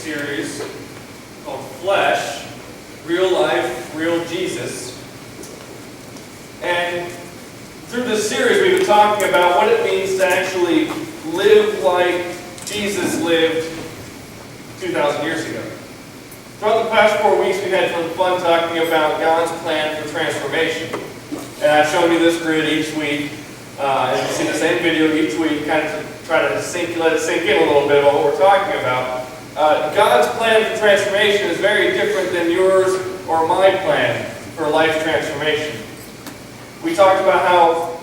series called Flesh, Real Life, Real Jesus. And through this series we've been talking about what it means to actually live like Jesus lived 2,000 years ago. Throughout the past 4 weeks we've had some fun talking about God's plan for transformation. And I've shown you this grid each week. And you see the same video each week, kind of to try to let it sink in a little bit about what we're talking about. God's plan for transformation is very different than yours or my plan for life transformation. We talked about how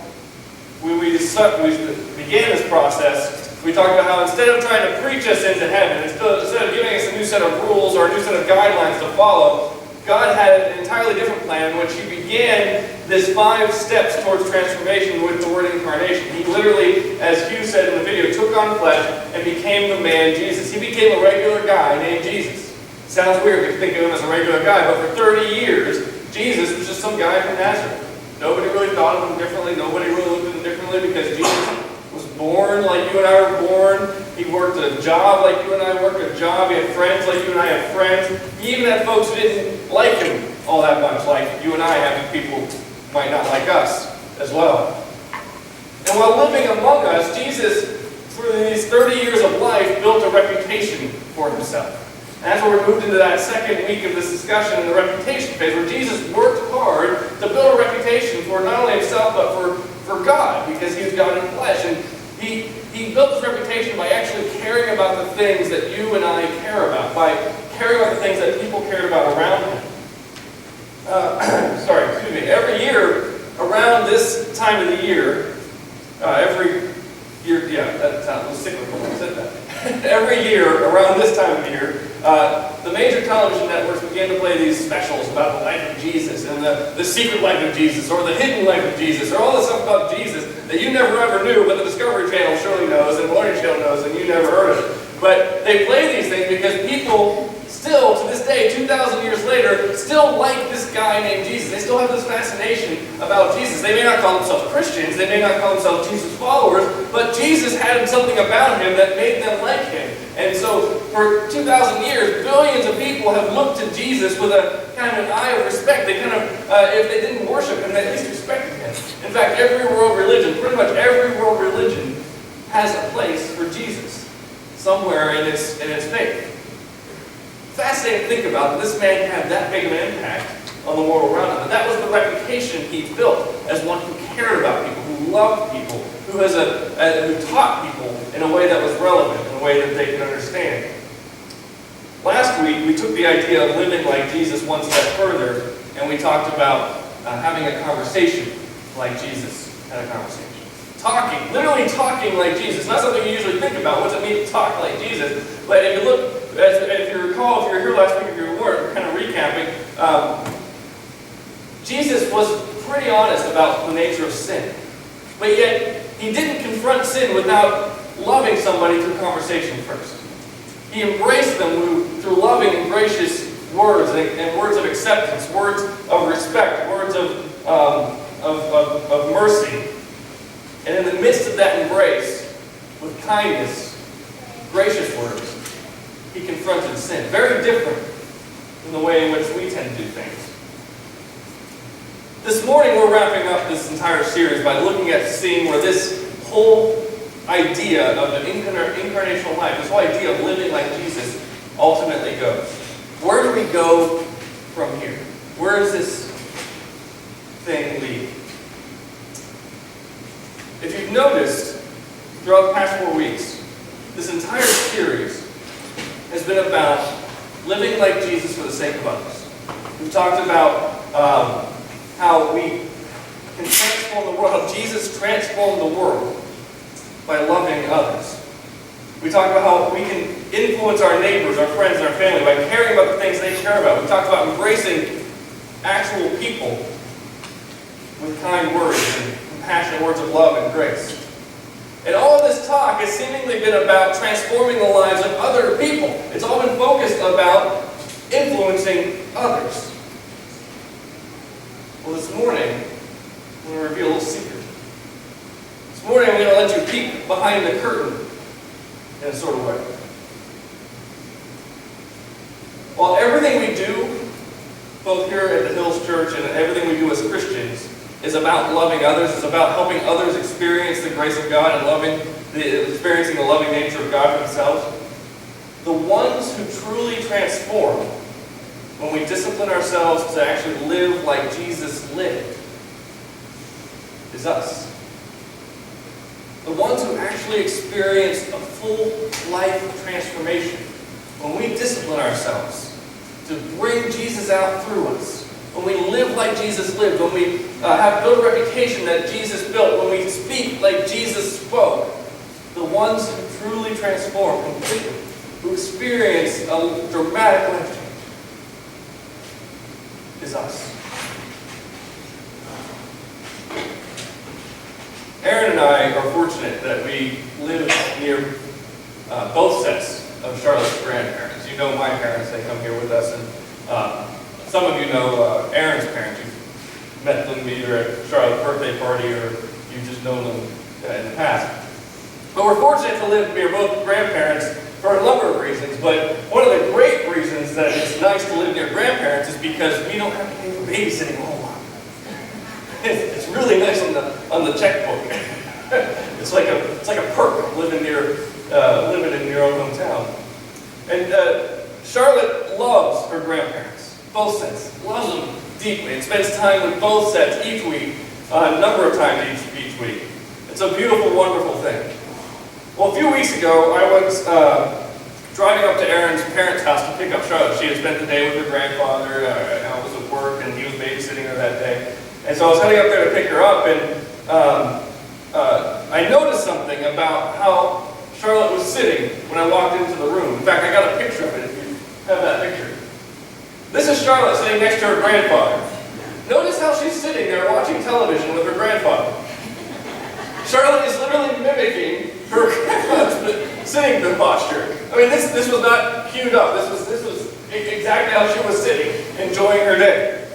when we began this process, we talked about how instead of trying to preach us into heaven, instead of giving us a new set of rules or a new set of guidelines to follow, God had an entirely different plan in which He began this 5 steps towards transformation with the word incarnation. He literally, as Hugh said in the video, took on flesh and became the man Jesus. He became a regular guy named Jesus. Sounds weird if you think of him as a regular guy, but for 30 years, Jesus was just some guy from Nazareth. Nobody really thought of him differently. Nobody really looked at him differently because Jesus was born like you and I were born. He worked a job like you and I work a job. He had friends like you and I have friends. He even had folks who didn't like him all that much, like you and I have people who might not like us as well. And while living among us, Jesus, through these 30 years of life, built a reputation for himself. And that's where we moved into that second week of this discussion in the reputation phase, where Jesus worked hard to build a reputation for not only himself, but for God, because he was God in flesh. And he built this reputation by actually caring about the things that you and I care about, by caring about the things that people cared about around him. Every year, around this time of the year, that was cyclical when I said that. Every year, around this time of the year, the major television networks began to play these specials about the life of Jesus, and the secret life of Jesus, or the hidden life of Jesus, or all this stuff about Jesus that you never ever knew, but the Discovery Channel surely knows, and the Learning Channel knows, and you never heard of it. But they play these things because people still, to this day, 2,000 years later, still like this guy named Jesus. They still have this fascination about Jesus. They may not call themselves Christians, they may not call themselves Jesus followers, but Jesus had something about him that made them like him. And so, for 2,000 years, billions of people have looked to Jesus with a kind of an eye of respect. They kind of, if they didn't worship him, they at least respected him. In fact, every world religion, pretty much every world religion, has a place for Jesus somewhere in its faith. Fascinating to think about that this man had that big of an impact on the world around him. And that was the reputation he built as one who cared about people, who loved people, who taught people in a way that was relevant, in a way that they could understand. Last week, we took the idea of living like Jesus one step further, and we talked about having a conversation like Jesus had a conversation. Literally talking like Jesus. Not something you usually think about. What does it mean to talk like Jesus? But if you look, if you recall, if you were here last week, if you weren't, kind of recapping, Jesus was pretty honest about the nature of sin. But yet, he didn't confront sin without loving somebody through conversation first. He embraced them through loving and gracious words and words of acceptance, words of respect, words of mercy. And in the midst of that embrace, with kindness, gracious words, he confronted sin. Very different from the way in which we tend to do things. This morning we're wrapping up this entire series by looking at seeing where this whole idea of the incarnational life, this whole idea of living like Jesus, ultimately goes. Where do we go from here? Where does this thing lead? If you've noticed, throughout the past 4 weeks, this entire series has been about living like Jesus for the sake of others. We've talked about how we can transform the world, how Jesus transformed the world by loving others. We talked about how we can influence our neighbors, our friends, and our family by caring about the things they care about. We talked about embracing actual people with kind words and compassionate words of love and grace. And all of this talk has seemingly been about transforming the lives of other people. It's all been focused about influencing others. Well, this morning, I'm going to reveal a little secret. This morning, I'm going to let you peek behind the curtain in a sort of way. everything we do, both here at the Hills Church and everything we do as Christians, is about loving others, is about helping others experience the grace of God and experiencing the loving nature of God themselves. The ones who truly transform when we discipline ourselves to actually live like Jesus lived is us. The ones who actually experience a full life transformation when we discipline ourselves to bring Jesus out through us, when we live like Jesus lived, when we build a reputation that Jesus built, when we speak like Jesus spoke, the ones who truly transform completely, who experience a dramatic life change, is us. Aaron and I are fortunate that we live near both sets of Charlotte's grandparents. You know my parents, they come here with us, and some of you know Aaron's parents. You've met them either at Charlotte's birthday party or you've just known them in the past. But we're fortunate to live near both grandparents for a number of reasons, but one of the great reasons that it's nice to live near grandparents is because we don't have to pay for babysitting a whole lot. It's really nice on the checkbook. It's like a perk of living in your own hometown. And Charlotte loves her grandparents, both sets, loves them deeply, and spends time with both sets each week, a number of times each week. It's a beautiful, wonderful thing. Well, a few weeks ago, I was driving up to Aaron's parents' house to pick up Charlotte. She had spent the day with her grandfather. I was at work, and he was babysitting her that day. And so I was heading up there to pick her up, and I noticed something about how Charlotte was sitting when I walked into the room. In fact, I got a picture of it if you have that picture. This is Charlotte sitting next to her grandfather. Notice how she's sitting there watching television with her grandfather. Charlotte is literally mimicking her grandfather's sitting posture. I mean, this was not queued up. This was exactly how she was sitting, enjoying her day.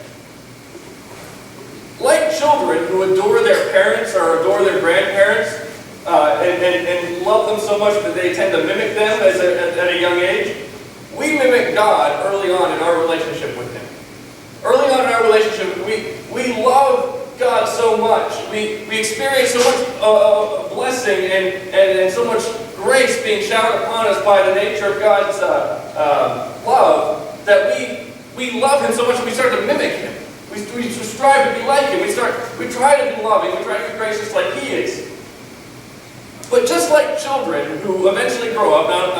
Like children who adore their parents or adore their grandparents and love them so much that they tend to mimic them at a young age, we mimic God early on in our relationship with Him. Early on in our relationship, we love God so much. We experience so much blessing and so much grace being showered upon us by the nature of God's love that we love Him so much that we start to mimic Him. We strive to be like Him. We try to be loving. We try to be gracious like He is. But just like children who eventually grow up, now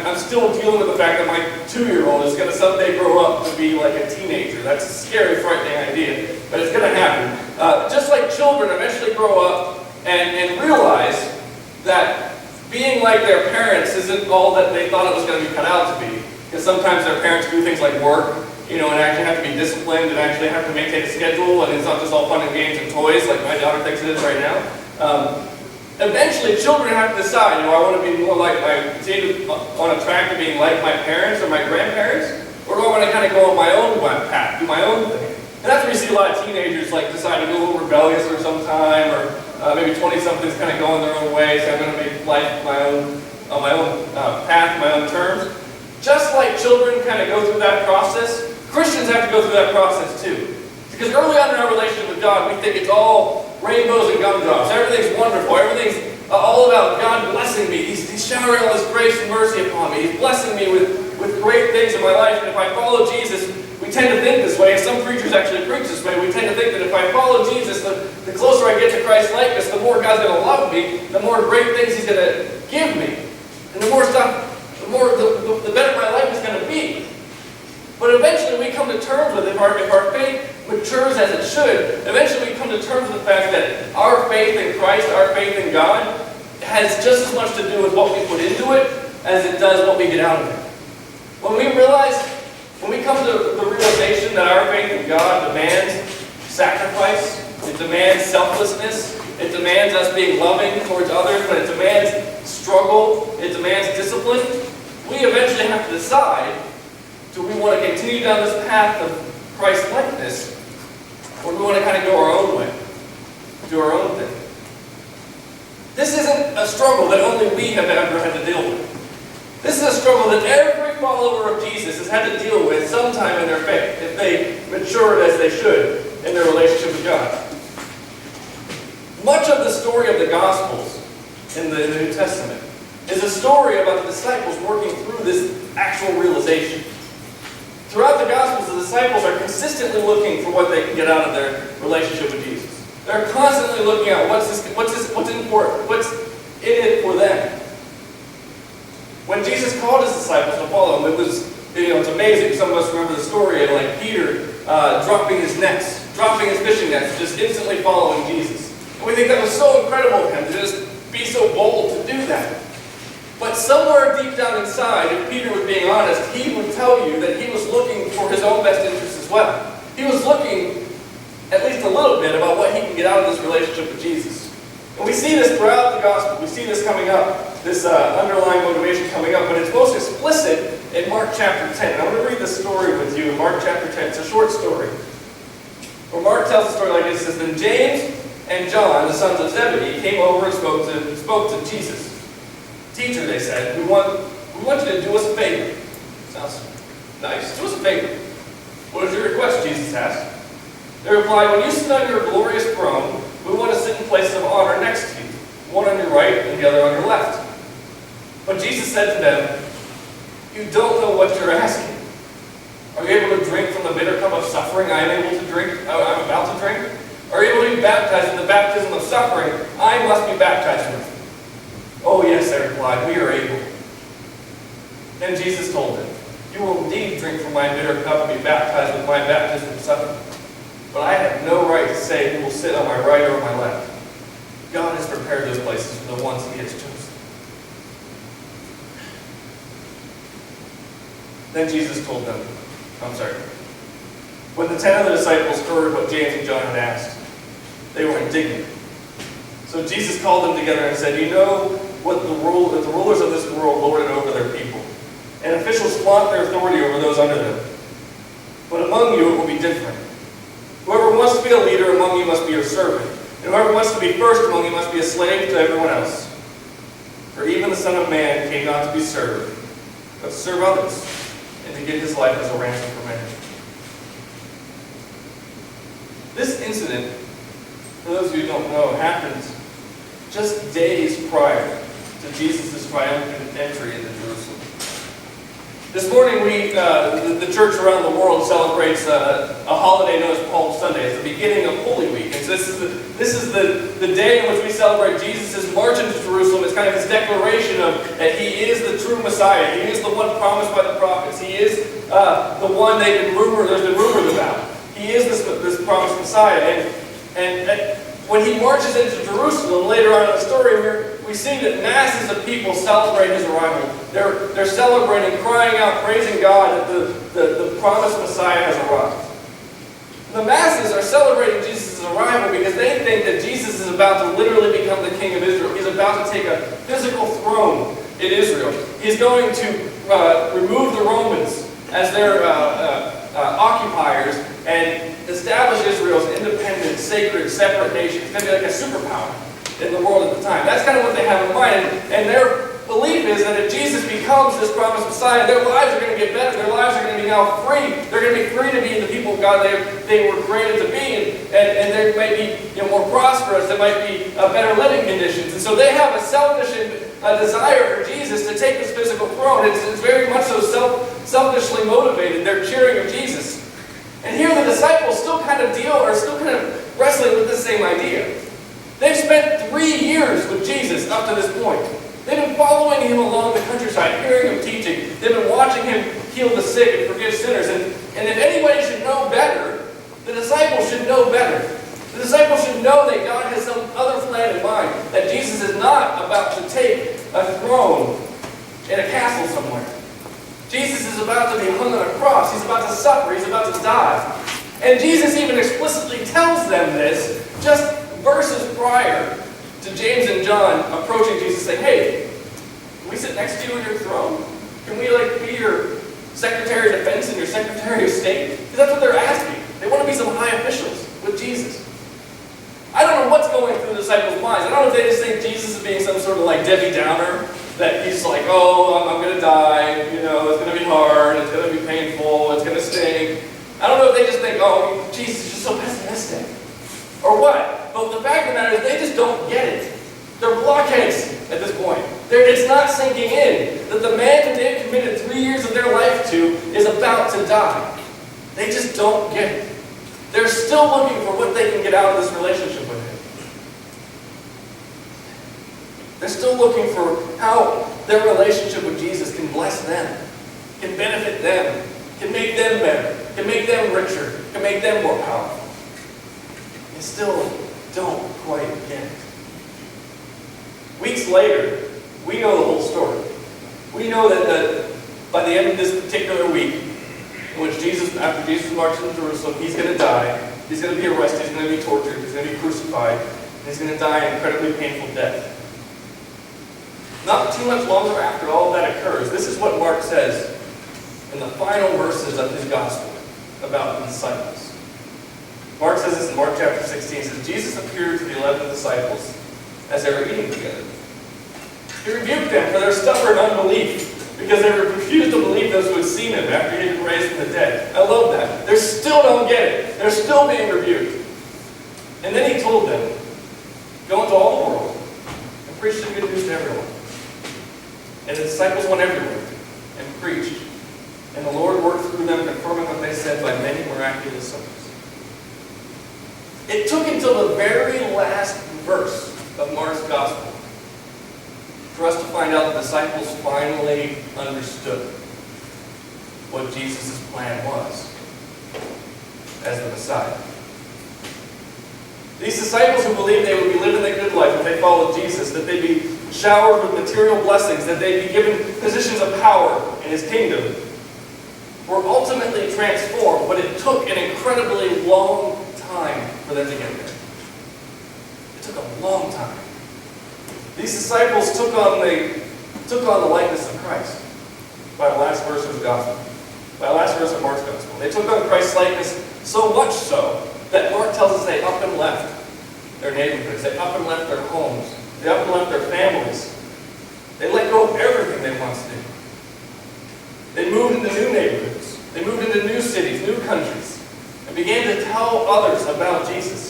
I'm still dealing with the fact that my 2-year-old is going to someday grow up to be like a teenager. That's a scary, frightening idea, but it's going to happen. Just like children eventually grow up and realize that being like their parents isn't all that they thought it was going to be cut out to be. Because sometimes their parents do things like work, and actually have to be disciplined and actually have to maintain a schedule, and it's not just all fun and games and toys like my daughter thinks it is right now. Eventually, children have to decide, do I want to be more like continue on a track to being like my parents or my grandparents, or do I want to kind of go on my own path, do my own thing? And that's where you see a lot of teenagers decide to be a little rebellious for some time, or maybe 20-somethings kind of going their own way, so I'm going to make life on my own path, my own terms. Just like children kind of go through that process, Christians have to go through that process too. Because early on in our relationship with God, we think it's all rainbows and gumdrops. Everything's wonderful. Everything's all about God blessing me. He's showering all His grace and mercy upon me. He's blessing me with great things in my life. And if I follow Jesus, we tend to think this way. And some preachers actually preach this way. We tend to think that if I follow Jesus, the closer I get to Christ's likeness, the more God's going to love me, the more great things He's going to give me. And the more stuff, the better my life is going to be. But eventually we come to terms with it. If our faith matures as it should, eventually we come to terms with the fact that our faith in Christ, our faith in God, has just as much to do with what we put into it as it does what we get out of it. When we come to the realization that our faith in God demands sacrifice, it demands selflessness, it demands us being loving towards others, but it demands struggle, it demands discipline, we eventually have to decide, do we want to continue down this path of Christ-likeness, or do we want to kind of go our own way, do our own thing? This isn't a struggle that only we have ever had to deal with. This is a struggle that every follower of Jesus has had to deal with sometime in their faith, if they matured as they should in their relationship with God. Much of the story of the Gospels in the New Testament is a story about the disciples working through this actual realization. Throughout the Gospels, the disciples are consistently looking for what they can get out of their relationship with Jesus. They're constantly looking at what's important, what's in it for them. When Jesus called his disciples to follow him, it's amazing. Some of us remember the story of like Peter dropping his fishing nets, just instantly following Jesus. And we think that was so incredible of him to just be so bold to do that. But somewhere deep down inside, if Peter was being honest, he would tell you that he was looking for his own best interests as well. He was looking at least a little bit about what he can get out of this relationship with Jesus. And we see this throughout the gospel. We see this coming up, this underlying motivation coming up, but it's most explicit in Mark chapter 10. And I'm going to read this story with you in Mark chapter 10. It's a short story. Where Mark tells the story like this. It says, "Then James and John, the sons of Zebedee, came over and spoke to Jesus. 'Teacher,' they said, we want you to do us a favor." Sounds nice. Do us a favor. "What is your request?" Jesus asked. They replied, "When you sit on your glorious throne, we want to sit in places of honor next to you, one on your right and the other on your left." But Jesus said to them, "You don't know what you're asking. Are you able to drink from the bitter cup of suffering I'm about to drink? Are you able to be baptized in the baptism of suffering I must be baptized with?" "Oh yes," they replied, "we are able." Then Jesus told them, "You will indeed drink from my bitter cup and be baptized with my baptism of suffering. But I have no right to say who will sit on my right or on my left. God has prepared those places for the ones he has chosen." Then Jesus told them, when the 10 of the disciples heard what James and John had asked, they were indignant. So Jesus called them together and said, "You know that the rulers of this world lord it over their people, and officials flaunt their authority over those under them. But among you it will be different. Whoever wants to be a leader among you must be your servant, and whoever wants to be first among you must be a slave to everyone else. For even the Son of Man came not to be served, but to serve others, and to give his life as a ransom for many." This incident, for those of you who don't know, happened just days prior to Jesus' triumphant entry into Jerusalem. This morning, the church around the world celebrates a holiday known as Palm Sunday. It's the beginning of Holy Week. And so this is the day in which we celebrate Jesus' march into Jerusalem. It's kind of his declaration that he is the true Messiah. He is the one promised by the prophets. He is the one there's been rumors about. He is this promised Messiah. And when he marches into Jerusalem later on in the story, we see that masses of people celebrate his arrival. They're celebrating, crying out, praising God that the promised Messiah has arrived. The masses are celebrating Jesus' arrival because they think that Jesus is about to literally become the king of Israel. He's about to take a physical throne in Israel. He's going to remove the Romans as their occupiers and establish Israel as an independent, sacred, separate nation. It's going to be like a superpower in the world at the time. That's kind of what they have in mind. And their belief is that if Jesus becomes this promised Messiah, their lives are going to get better. Their lives are going to be now free. They're going to be free to be the people of God they were created to be. And they might be more prosperous. There might be better living conditions. And so they have a selfish desire for Jesus to take this physical throne. It's very much so selfishly motivated. They're cheering for Jesus. And here the disciples still kind of wrestling with this same idea. They've spent 3 years with Jesus up to this point. They've been following him along the countryside, hearing him teaching. They've been watching him heal the sick and forgive sinners. And if anybody should know better, the disciples should know better. The disciples should know that God has some other plan in mind, that Jesus is not about to take a throne in a castle somewhere. Jesus is about to be hung on a cross. He's about to suffer. He's about to die. And Jesus even explicitly tells them this just verses prior to James and John approaching Jesus saying, "Hey, can we sit next to you on your throne? Can we be your Secretary of Defense and your Secretary of State?" Because that's what they're asking. They want to be some high officials with Jesus. I don't know what's going through the disciples' minds. I don't know if they just think Jesus is being some sort of Debbie Downer, that he's like, "Oh, I'm going to die, it's going to be hard. they just think, oh, Jesus is just so pessimistic? Or what? But the fact of the matter is they just don't get it. They're blockheads at this point. It's not sinking in that the man that they've committed 3 years of their life to is about to die. They just don't get it. They're still looking for what they can get out of this relationship with him. They're still looking for how their relationship with Jesus can bless them, can benefit them, can make them better, can make them richer, can make them more powerful. They still don't quite get it. Weeks later, we know the whole story. We know that by the end of this particular week, in which after Jesus marched into Jerusalem, he's going to die, he's going to be arrested, he's going to be tortured, he's going to be crucified, and he's going to die an incredibly painful death. Not too much longer after all of that occurs, this is what Mark says in the final verses of his gospel about the disciples. Mark says this in Mark chapter 16. It says, Jesus appeared to the 11 disciples as they were eating together. He rebuked them for their stubborn unbelief, because they refused to believe those who had seen him after he had been raised from the dead. I love that. They still don't get it. They're still being rebuked. And then he told them, go into all the world and preach the good news to everyone. And the disciples went everywhere and preached. And the Lord worked through them, confirming what they said by many miraculous signs. It took until the very last verse of Mark's gospel for us to find out the disciples finally understood what Jesus' plan was as the Messiah. These disciples who believed they would be living the good life if they followed Jesus, that they'd be showered with material blessings, that they'd be given positions of power in his kingdom, were ultimately transformed, but it took an incredibly long time for them to get there. It took a long time. These disciples took on the likeness of Christ by the last verse of the gospel, by the last verse of Mark's gospel. They took on Christ's likeness so much so that Mark tells us they up and left their neighborhoods, they up and left their homes, they up and left their families. They let go of everything they once did. They moved into new neighborhoods. They moved into new cities, new countries, and began to tell others about Jesus.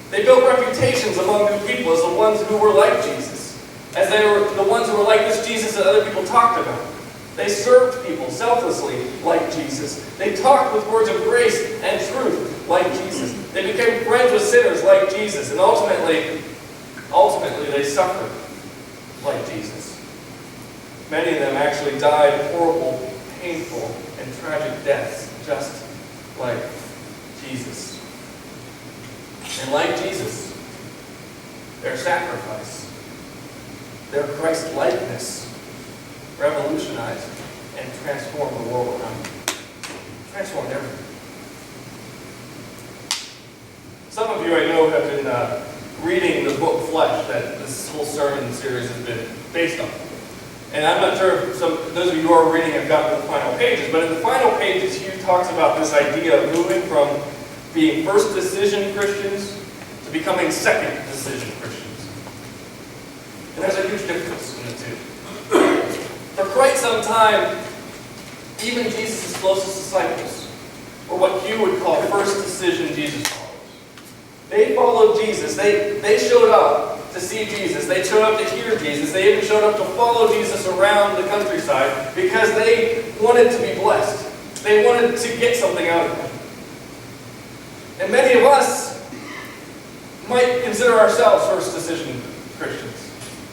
They built reputations among new people as the ones who were like Jesus, as they were the ones who were like this Jesus that other people talked about. They served people selflessly like Jesus. They talked with words of grace and truth like Jesus. They became friends with sinners like Jesus, and ultimately they suffered like Jesus. Many of them actually died horrible, painful, and tragic deaths, just like Jesus. And like Jesus, their sacrifice, their Christ-likeness, revolutionized and transformed the world around them. Transformed everything. Some of you I know have been reading the book Flesh that this whole sermon series has been based on. And I'm not sure if those of you who are reading have gotten to the final pages, but in the final pages, Hugh talks about this idea of moving from being first decision Christians to becoming second decision Christians. And there's a huge difference in the two. For quite some time, even Jesus' closest disciples were what Hugh would call first decision Jesus followers. They followed Jesus. They showed up to see Jesus. They showed up to hear Jesus. They even showed up to follow Jesus around the countryside because they wanted to be blessed. They wanted to get something out of him. And many of us might consider ourselves first decision Christians.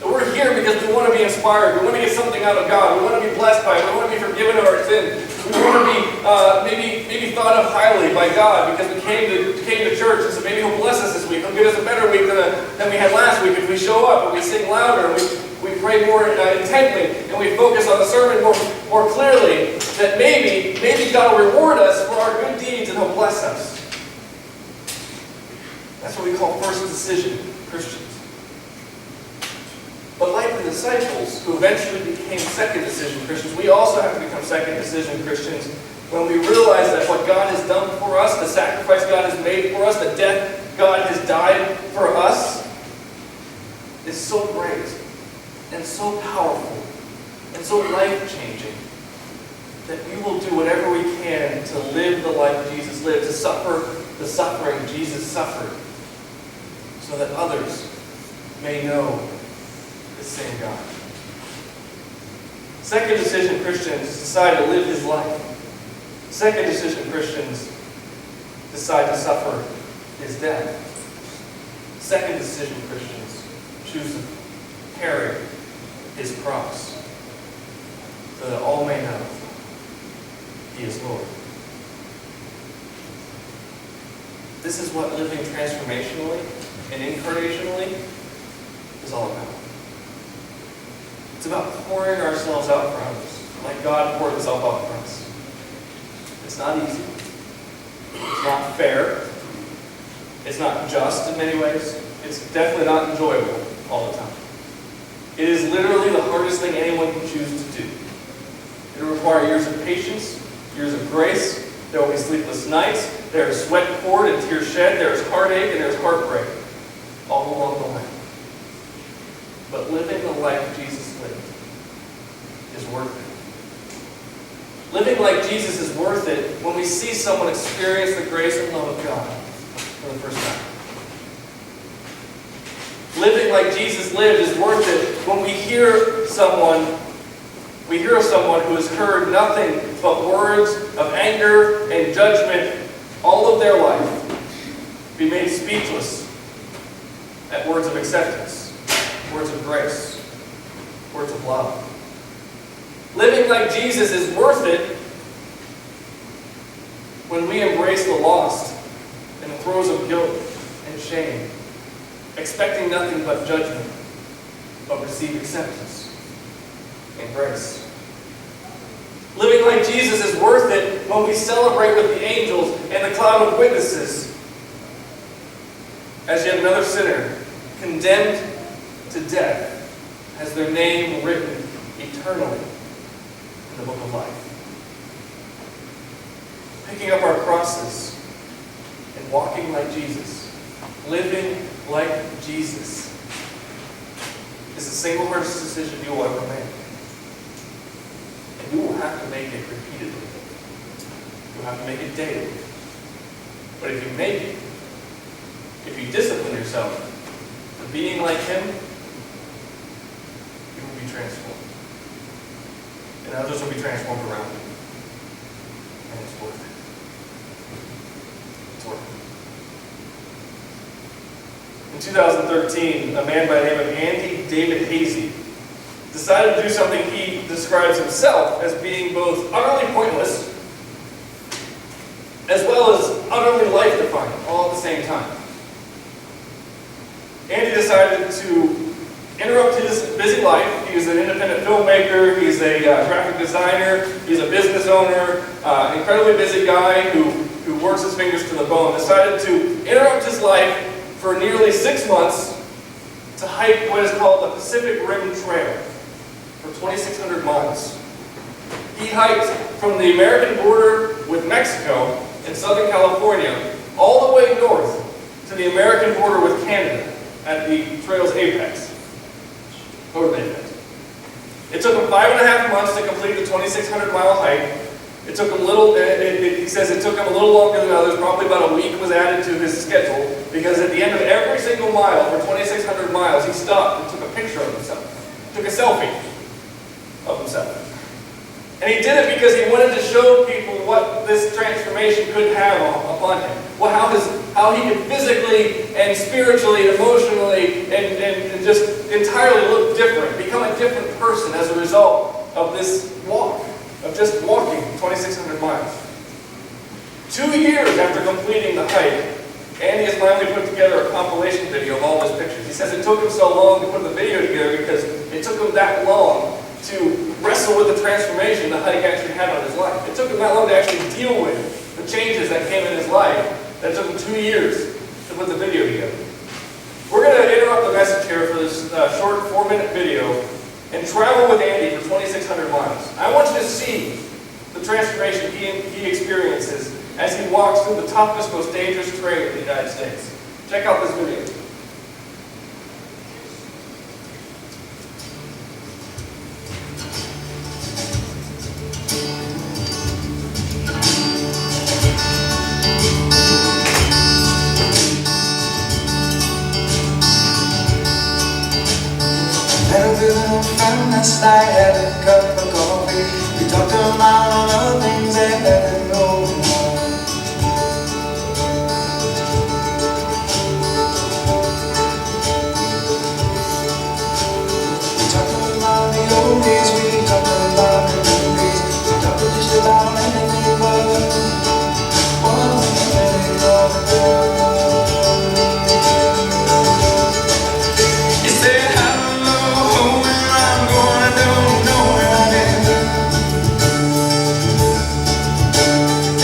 That we're here because we want to be inspired. We want to get something out of God. We want to be blessed by it. We want to be forgiven of our sin. We want to be maybe thought of highly by God because we came to church, and so maybe He'll bless us this week. He'll give us a better week than we had last week if we show up and we sing louder and we pray more intently and we focus on the sermon more clearly. That maybe God will reward us for our good deeds and He'll bless us. That's what we call first decision Christians. But like the disciples who eventually became second decision Christians, we also have to become second decision Christians when we realize that what God has done for us, the sacrifice God has made for us, the death God has died for us, is so great and so powerful and so life-changing that we will do whatever we can to live the life Jesus lived, to suffer the suffering Jesus suffered, so that others may know the same God. Second decision Christians decide to live his life. Second decision Christians decide to suffer his death. Second decision Christians choose to carry his cross, so that all may know he is Lord. This is what living transformationally and incarnationally is all about. It's about pouring ourselves out for others, like God poured himself out for us. It's not easy. It's not fair. It's not just in many ways. It's definitely not enjoyable all the time. It is literally the hardest thing anyone can choose to do. It will require years of patience, years of grace. There will be sleepless nights. There is sweat poured and tears shed. There is heartache and there is heartbreak all along the way. But living the life Jesus lived is worth it. Living like Jesus is worth it when we see someone experience the grace and love of God for the first time. Living like Jesus lived is worth it when we hear someone who has heard nothing but words of anger and judgment all of their life be made speechless at words of acceptance, words of grace, words of love. Living like Jesus is worth it when we embrace the lost in the throes of guilt and shame, expecting nothing but judgment, but receive acceptance and grace. Living like Jesus is worth it when we celebrate with the angels and the cloud of witnesses as yet another sinner condemned to death has their name written eternally in the book of life. Picking up our crosses and walking like Jesus, living like Jesus, is the single hardest decision you will ever make. And you will have to make it repeatedly. You'll have to make it daily. But if you make it, if you discipline yourself to being like him, you will be transformed. And others will be transformed around you. And it's worth it. It's worth it. In 2013, a man by the name of Andy David Hazy decided to do something he describes himself as being both utterly pointless as well as utterly life-defining, all at the same time. Andy decided to interrupt his busy life. He's an independent filmmaker, he's a graphic designer, he's a business owner, incredibly busy guy who works his fingers to the bone, decided to interrupt his life for nearly 6 months to hike what is called the Pacific Rim Trail for 2,600 miles. He hiked from the American border with Mexico in Southern California all the way north to the American border with Canada at the trail's apex. Northern apex. It took him 5.5 months to complete the 2,600-mile hike. It took him he says it took him a little longer than others, probably about a week was added to his schedule, because at the end of every single mile for 2,600 miles, he stopped and took a picture of himself. Took a selfie of himself. And he did it because he wanted to show people what this transformation could have upon him. Well, how he could physically and spiritually and emotionally and just entirely look different, become a different person as a result of this walk, of just walking 2,600 miles. 2 years after completing the hike, Andy has finally put together a compilation video of all his pictures. He says it took him so long to put the video together because it took him that long to wrestle with the transformation the hike actually had on his life. It took him that long to actually deal with the changes that came in his life that took him 2 years to put the video together. We're going to interrupt the message here for this short 4-minute video and travel with Andy for 2,600 miles. I want you to see the transformation he experiences as he walks through the toughest, most dangerous terrain in the United States. Check out this video.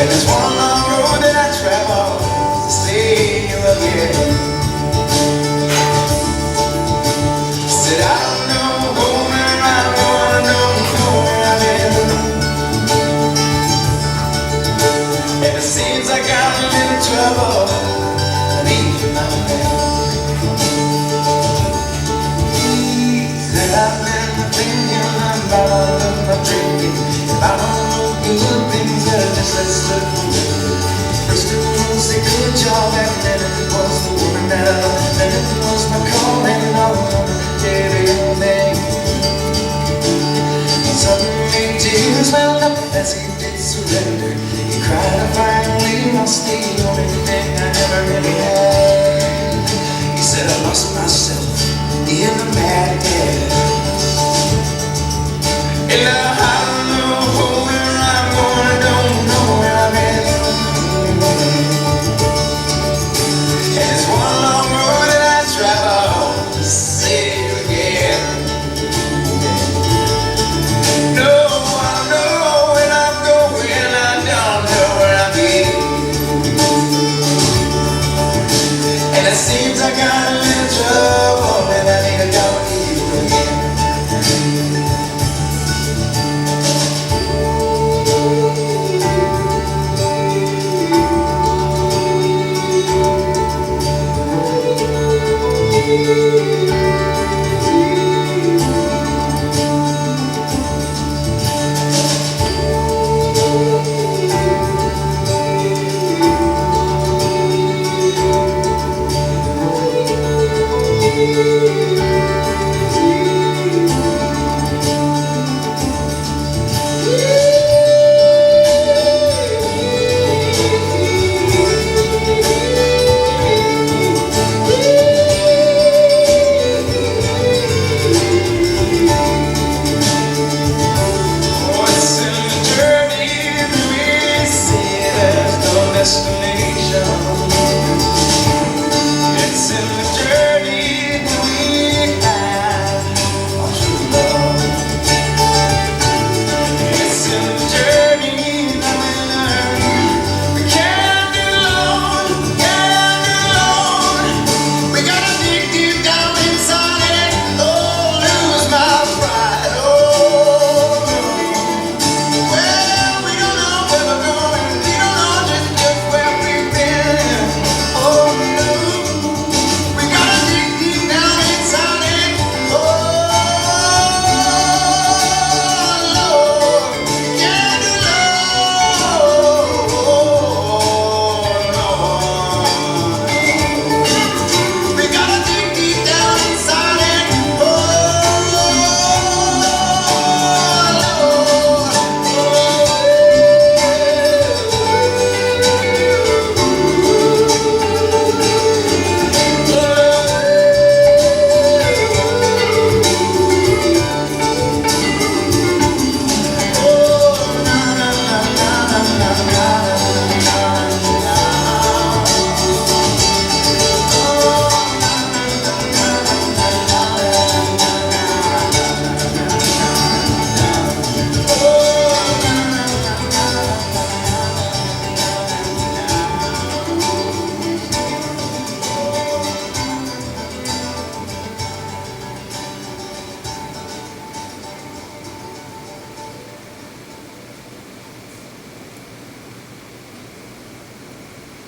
And there's one long road that I travel to see you again. Said I don't know where I'm going, I don't know where I've been. And it seems like I'm in little trouble, leaving my man. Said I've been thinking about all of my drinking, about all the good things that I just let slip away. First it was a good job, and then it was the woman that I loved, then it was my calling all on every other day. Suddenly tears welled up as he did surrender. He cried, I finally lost the only thing I ever really had. He said, I lost myself in the madness. And now I don't know where I'm going, I don't know where I've been. And it's one long road that I travel to see you again. No, I don't know where I'm going, I don't know where I've been. And it seems like I'm in trouble, and I need to talk to you again.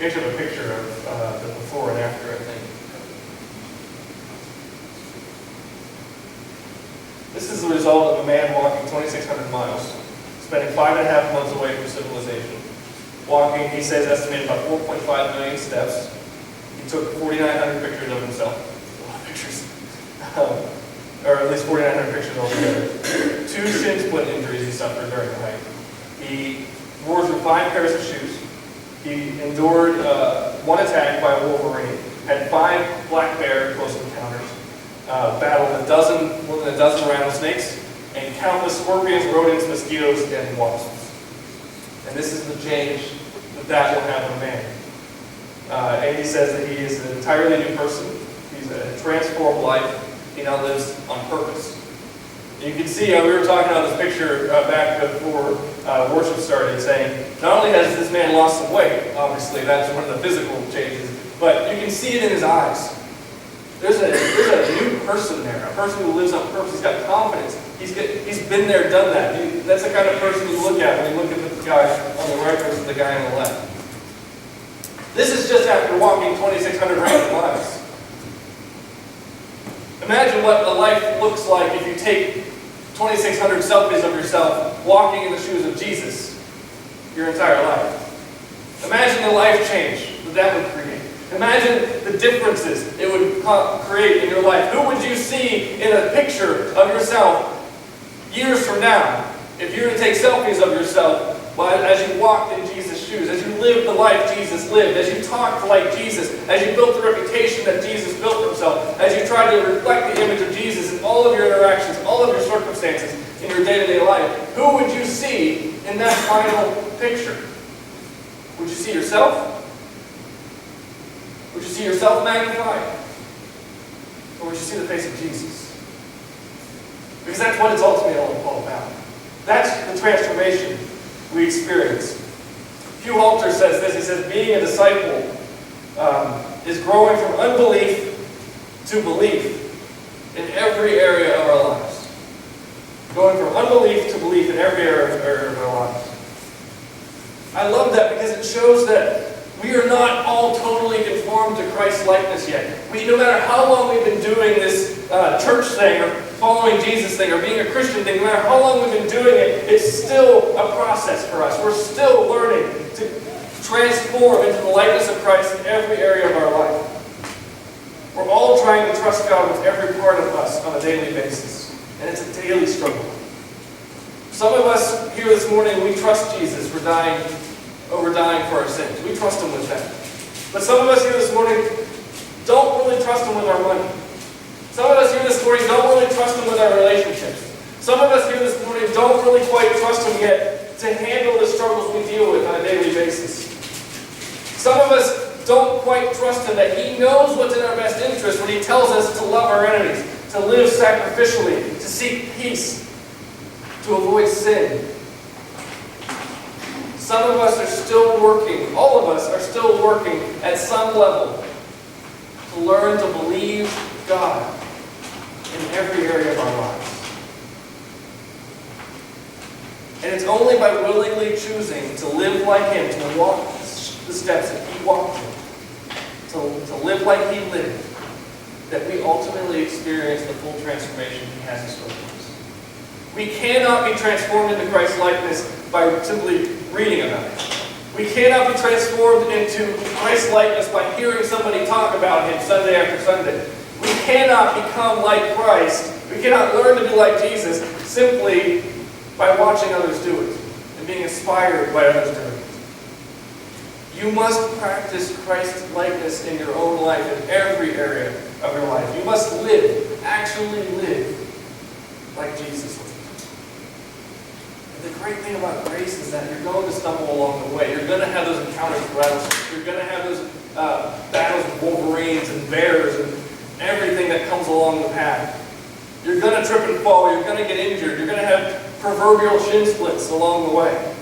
Here's a picture of the before and after, I think. This is the result of a man walking 2,600 miles, spending 5.5 months away from civilization. Walking, he says, estimated about 4.5 million steps. He took 4,900 pictures of himself. A lot of pictures. Or at least 4,900 pictures altogether. 2 shin splint injuries he suffered during the hike. He wore through 5 pairs of shoes. He endured 1 attack by a wolverine, had 5 black bear close encounters, battled more than a dozen rattlesnakes, and countless scorpions, rodents, mosquitoes, and wasps. And this is the change that will have in a man. And he says that he is an entirely new person. He's a transformed life. He now lives on purpose. You can see, we were talking about this picture back before worship started, saying, not only has this man lost some weight, obviously, that's one of the physical changes, but you can see it in his eyes. There's a new person there, a person who lives on purpose. He's got confidence. He's been there, done that. That's the kind of person you look at when you look at the guy on the right versus the guy on the left. This is just after walking 2,600 random miles. Imagine what a life looks like if you take 2,600 selfies of yourself walking in the shoes of Jesus your entire life. Imagine the life change that would create. Imagine the differences it would create in your life. Who would you see in a picture of yourself years from now if you were to take selfies of yourself as you walked in Jesus' shoes, as you lived the life Jesus lived, as you talked like Jesus, as you built the reputation that Jesus built for himself, as you tried to reflect the image of Jesus in all of your interactions, all of your circumstances in your day-to-day life? Who would you see in that final picture? Would you see yourself? Would you see yourself magnified? Or would you see the face of Jesus? Because that's what it's ultimately all about. That's the transformation we experience. Hugh Halter says this. He says, being a disciple is growing from unbelief to belief in every area of our lives. Going from unbelief to belief in every area of our lives. I love that because it shows that we are not all totally conformed to Christ's likeness yet. No matter how long we've been doing this church thing, or following Jesus thing, or being a Christian thing, no matter how long we've been doing it, it's still a process for us. We're still learning to transform into the likeness of Christ in every area of our life. We're all trying to trust God with every part of us on a daily basis. And it's a daily struggle. Some of us here this morning, we trust Jesus. We're dying for our sins. We trust him with that. But some of us here this morning don't really trust him with our money. Some of us here this morning don't really trust him with our relationships. Some of us here this morning don't really quite trust him yet to handle the struggles we deal with on a daily basis. Some of us don't quite trust him that he knows what's in our best interest when he tells us to love our enemies, to live sacrificially, to seek peace, to avoid sin. Some of us are still working, all of us are still working at some level to learn to believe God in every area of our lives. And it's only by willingly choosing to live like him, to walk the steps that he walked in, to live like he lived, that we ultimately experience the full transformation he has in store for us. We cannot be transformed into Christ's likeness by simply reading about it. We cannot be transformed into Christ's likeness by hearing somebody talk about him Sunday after Sunday. We cannot become like Christ. We cannot learn to be like Jesus simply by watching others do it and being inspired by others doing it. You must practice Christ's likeness in your own life, in every area of your life. You must live, actually live like Jesus lived. The great thing about grace is that you're going to stumble along the way. You're going to have those encounters with rattlesnakes. You're going to have those battles with wolverines and bears and everything that comes along the path. You're going to trip and fall. You're going to get injured. You're going to have proverbial shin splits along the way.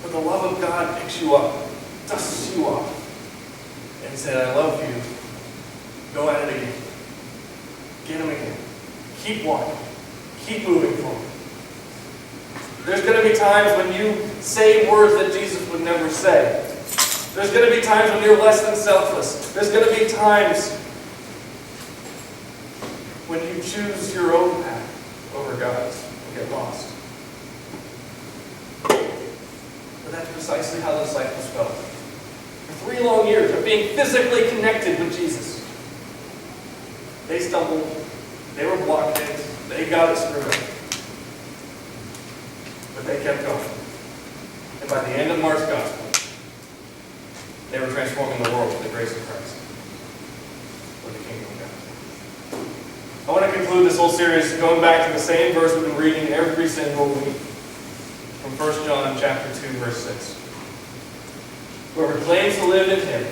But the love of God picks you up, dusts you off, and said, I love you. Go at it again. Get him again. Keep walking. Keep moving forward. There's going to be times when you say words that Jesus would never say. There's going to be times when you're less than selfless. There's going to be times when you choose your own path over God's and get lost. But that's precisely how the disciples felt. For 3 long years of being physically connected with Jesus. They stumbled. They were blockheads. They got it screwed up. But they kept going. And by the end of Mark's Gospel, they were transforming the world with the grace of Christ. For the kingdom of God. I want to conclude this whole series going back to the same verse we've been reading every single week. From 1 John chapter 2, verse 6. Whoever claims to live in him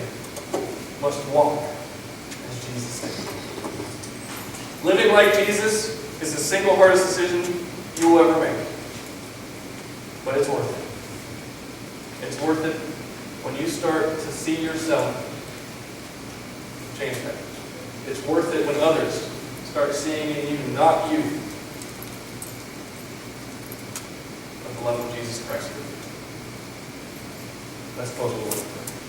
must walk as Jesus did. Living like Jesus is the single hardest decision you will ever make. But it's worth it. It's worth it when you start to see yourself change that. It's worth it when others start seeing in you, not you, but the love of Jesus Christ. Let's close with a word of prayer.